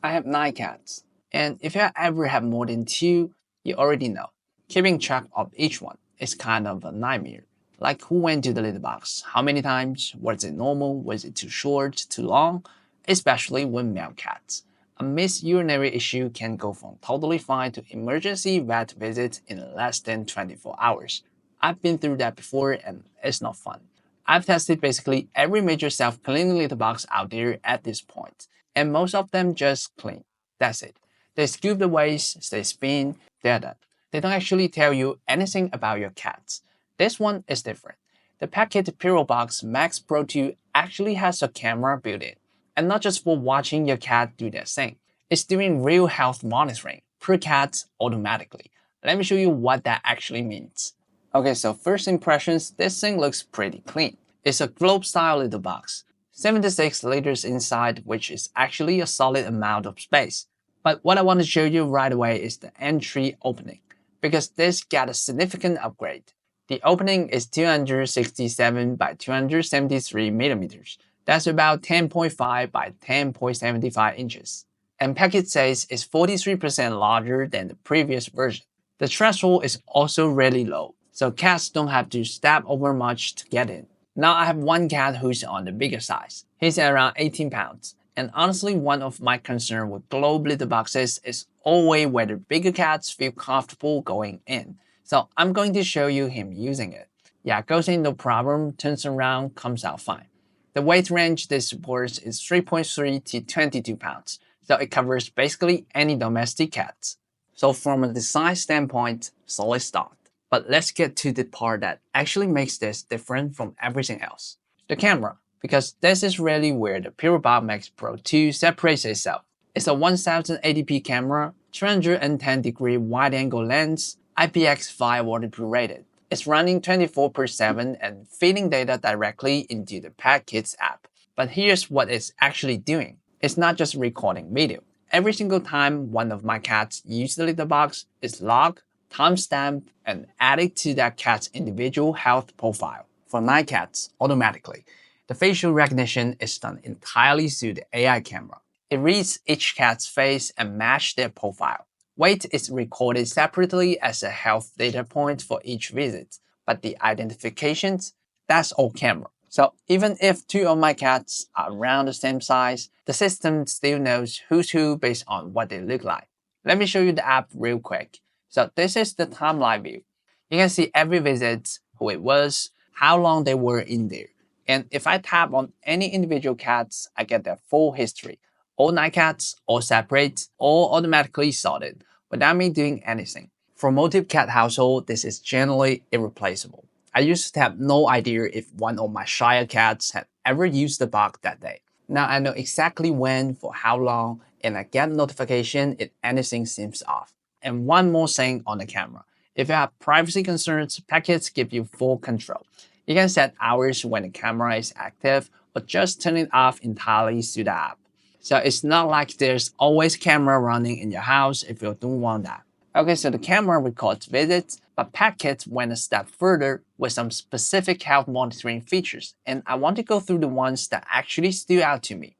I have 9 cats, and if you ever have more than two, you already know. Keeping track of each one is kind of a nightmare. Like who went to the litter box, how many times, was it normal, was it too short, too long, especially with male cats. A missed urinary issue can go from totally fine to emergency vet visit in less than 24 hours. I've been through that before and it's not fun. I've tested basically every major self-cleaning litter box out there at this point, and most of them just clean. That's it. They scoop the waste, they spin, they're done. They don't actually tell you anything about your cats. This one is different. The PETKIT Purobot Max Pro 2 actually has a camera built in, and not just for watching your cat do their thing. It's doing real health monitoring per cat automatically. Let me show you what that actually means. Okay, so first impressions, this thing looks pretty clean. It's a globe-style litter box, 76 liters inside, which is actually a solid amount of space. But what I want to show you right away is the entry opening, because this got a significant upgrade. The opening is 267 by 273 millimeters. That's about 10.5 by 10.75 inches. And PETKIT says it's 43% larger than the previous version. The threshold is also really low, so cats don't have to step over much to get in. Now I have one cat who's on the bigger size. He's around 18 pounds. And honestly, one of my concerns with globe litter boxes is always whether bigger cats feel comfortable going in. So I'm going to show you him using it. Yeah, goes in no problem, turns around, comes out fine. The weight range this supports is 3.3 to 22 pounds, so it covers basically any domestic cats. So from a design standpoint, solid start. But let's get to the part that actually makes this different from everything else. The camera, because this is really where the Purobot Max Pro 2 separates itself. It's a 1080p camera, 210-degree wide-angle lens, IPX5 waterproof rated. It's running 24/7 and feeding data directly into the PETKIT app. But here's what it's actually doing. It's not just recording video. Every single time one of my cats uses the litter box, it's logged, timestamped, and added to that cat's individual health profile. For 9 cats, automatically. The facial recognition is done entirely through the AI camera. It reads each cat's face and matches their profile. Weight is recorded separately as a health data point for each visit, but the identifications, that's all camera. So even if 2 of my cats are around the same size, the system still knows who's who based on what they look like. Let me show you the app real quick. So this is the timeline view. You can see every visit, who it was, how long they were in there. And if I tap on any individual cats, I get their full history. All 9 cats, all separate, all automatically sorted, without me doing anything. For multi-cat household, this is generally irreplaceable. I used to have no idea if one of my shyer cats had ever used the box that day. Now I know exactly when, for how long, and I get a notification if anything seems off. And one more thing on the camera. If you have privacy concerns, PETKIT give you full control. You can set hours when the camera is active or just turn it off entirely through the app. So it's not like there's always camera running in your house if you don't want that. Okay, so the camera records visits, but PETKIT went a step further with some specific health monitoring features, and I want to go through the ones that actually stood out to me.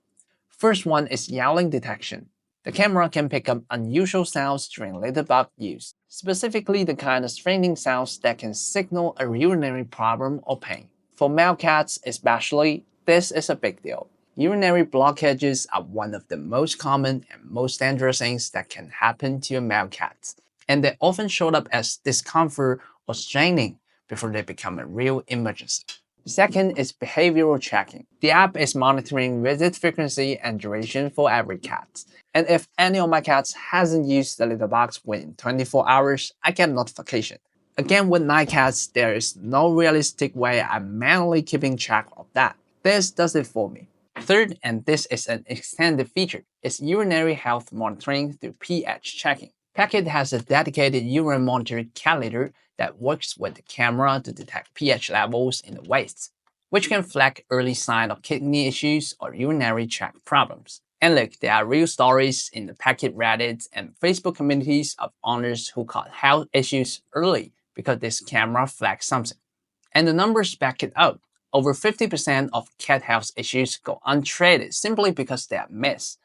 First one is yowling detection. The camera can pick up unusual sounds during litter box use, specifically the kind of straining sounds that can signal a urinary problem or pain. For male cats especially, this is a big deal. Urinary blockages are one of the most common and most dangerous things that can happen to a male cat, and they often show up as discomfort or straining before they become a real emergency. Second is behavioral checking. The app is monitoring visit frequency and duration for every cat. And if any of my cats hasn't used the litter box within 24 hours, I get a notification. Again, with 9 cats, there is no realistic way I'm manually keeping track of that. This does it for me. Third, and this is an extended feature, is urinary health monitoring through pH checking. PETKIT has a dedicated urine monitor cat litter that works with the camera to detect pH levels in the waste, which can flag early signs of kidney issues or urinary tract problems. And look, there are real stories in the PETKIT Reddit and Facebook communities of owners who caught health issues early because this camera flagged something. And the numbers back it up. Over 50% of cat health issues go untreated simply because they are missed.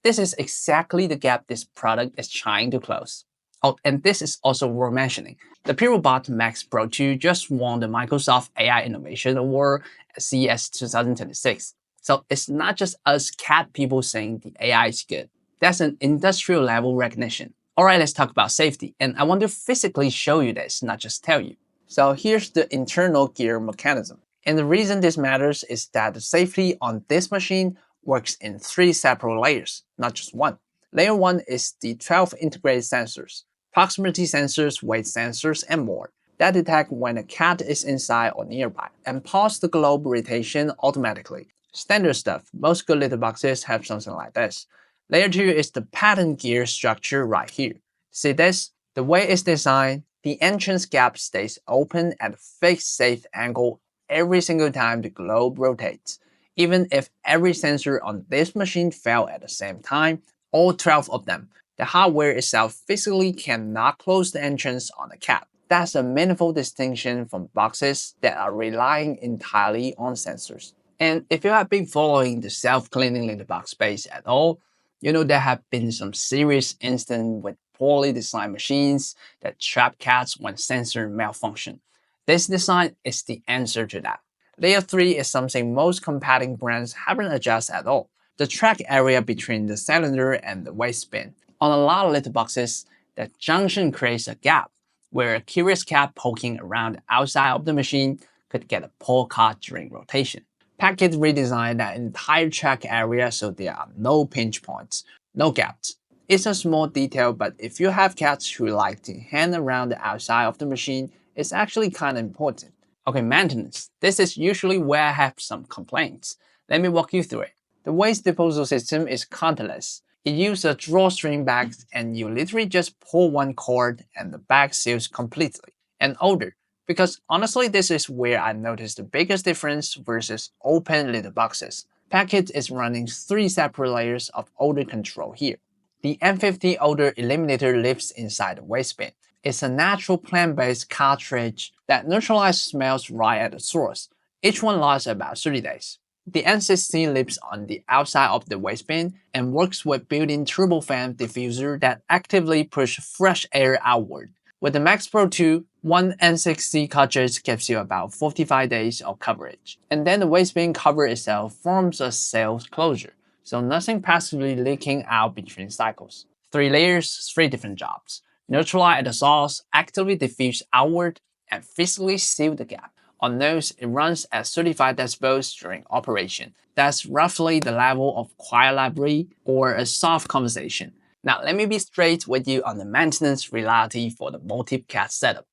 this is exactly the gap this product is trying to close. Oh, and this is also worth mentioning. The Purobot Max Pro 2 just won the Microsoft AI Innovation Award at CES 2026. So it's not just us cat people saying the AI is good. That's an industrial level recognition. Alright, let's talk about safety. And I want to physically show you this, not just tell you. So here's the internal gear mechanism. And the reason this matters is that the safety on this machine works in 3 separate layers, not just one. Layer 1 is the 12 integrated sensors, proximity sensors, weight sensors, and more, that detect when a cat is inside or nearby, and pause the globe rotation automatically. Standard stuff, most good litter boxes have something like this. Layer 2 is the pattern gear structure right here. See this? The way it's designed, the entrance gap stays open at a fixed safe angle every single time the globe rotates. Even if every sensor on this machine fell at the same time, all 12 of them, the hardware itself physically cannot close the entrance on the cap. That's a meaningful distinction from boxes that are relying entirely on sensors. And if you have been following the self-cleaning litter box space at all, you know there have been some serious incidents with poorly designed machines that trap cats when sensors malfunction. This design is the answer to that. Layer 3 is something most competing brands haven't adjusted at all. The track area between the cylinder and the waste bin. On a lot of litter boxes, the junction creates a gap where a curious cat poking around the outside of the machine could get a pull caught during rotation. PETKIT redesigned that entire track area so there are no pinch points, no gaps. It's a small detail, but if you have cats who like to hang around the outside of the machine, it's actually kind of important. Okay, maintenance. This is usually where I have some complaints. Let me walk you through it. The waste disposal system is contactless. It uses a drawstring bag and you literally just pull one cord and the bag seals completely. And odor. Because honestly, this is where I noticed the biggest difference versus open litter boxes. PETKIT is running 3 separate layers of odor control here. The M50 odor eliminator lives inside the waste bin. It's a natural plant-based cartridge that neutralizes smells right at the source. Each one lasts about 30 days. The N60 lives on the outside of the waste bin and works with built-in turbofan diffuser that actively push fresh air outward. With the Max Pro 2, one N60 cartridge gives you about 45 days of coverage. And then the waste bin cover itself forms a sealed closure, so nothing passively leaking out between cycles. 3 layers, 3 different jobs. Neutralize at the source, actively diffuse outward, and physically seal the gap. On nose, it runs at 35 decibels during operation. That's roughly the level of quiet library or a soft conversation. Now, let me be straight with you on the maintenance reality for the multi-cat setup.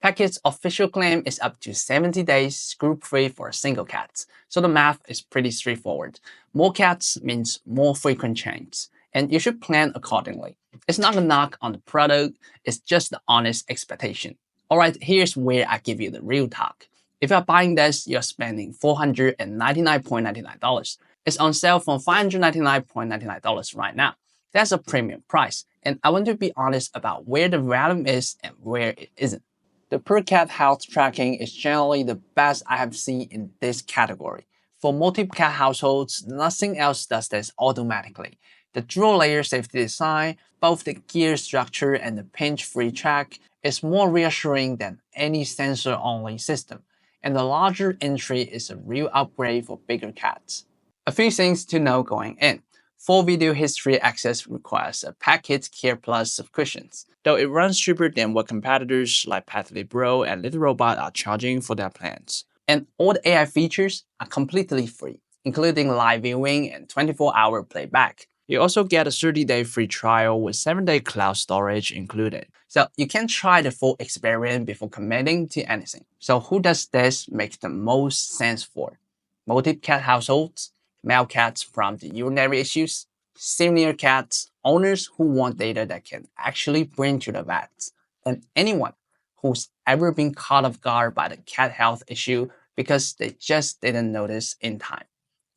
PETKIT's official claim is up to 70 days screw-free for a single cat, so the math is pretty straightforward. More cats means more frequent changes, and you should plan accordingly. It's not a knock on the product, it's just the honest expectation. Alright, here's where I give you the real talk. If you're buying this, you're spending $499.99. It's on sale for $599.99 right now. That's a premium price, and I want to be honest about where the value is and where it isn't. The per cat health tracking is generally the best I have seen in this category. For multi-cat households, nothing else does this automatically. The dual-layer safety design, both the gear structure and the pinch-free track, is more reassuring than any sensor-only system, and the larger entry is a real upgrade for bigger cats. A few things to know going in. Full video history access requires a PETKIT Care Plus subscription, though it runs cheaper than what competitors like PETKIT Pro and Little Robot are charging for their plans. And all the AI features are completely free, including live viewing and 24-hour playback. You also get a 30-day free trial with 7-day cloud storage included. So you can try the full experience before committing to anything. So who does this make the most sense for? Multi-cat households, male cats from the urinary issues, senior cats, owners who want data that can actually bring to the vet, and anyone who's ever been caught off guard by the cat health issue because they just didn't notice in time.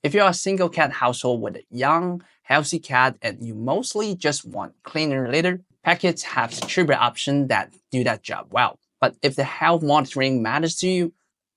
If you're a single cat household with a young, healthy cat and you mostly just want cleaner litter, PETKIT has cheaper options that do that job well. But if the health monitoring matters to you,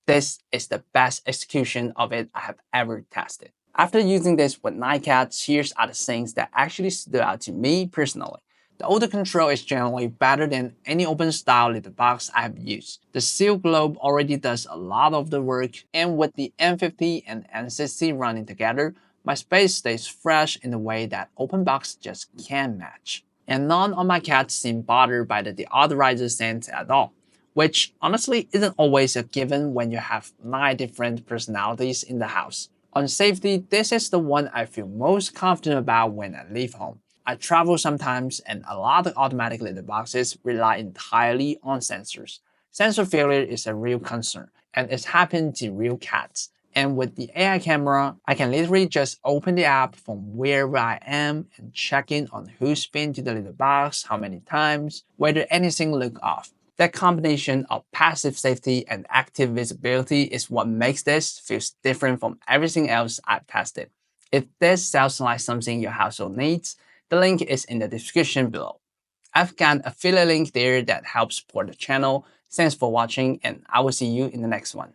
this is the best execution of it I have ever tested. After using this with 9 cats, here's are the things that actually stood out to me personally. The odor control is generally better than any open-style litter box I've used. The Seal Globe already does a lot of the work, and with the N50 and N60 running together, my space stays fresh in a way that open box just can't match. And none of my cats seem bothered by the deodorizer scent at all, which honestly isn't always a given when you have 9 different personalities in the house. On safety, this is the one I feel most confident about when I leave home. I travel sometimes, and a lot of automatic litter boxes rely entirely on sensors. Sensor failure is a real concern, and it's happened to real cats. And with the AI camera, I can literally just open the app from wherever I am and check in on who's been to the litter box, how many times, whether anything looked off. That combination of passive safety and active visibility is what makes this feel different from everything else I've tested. If this sounds like something your household needs, the link is in the description below. I've got an affiliate link there that helps support the channel. Thanks for watching, and I will see you in the next one.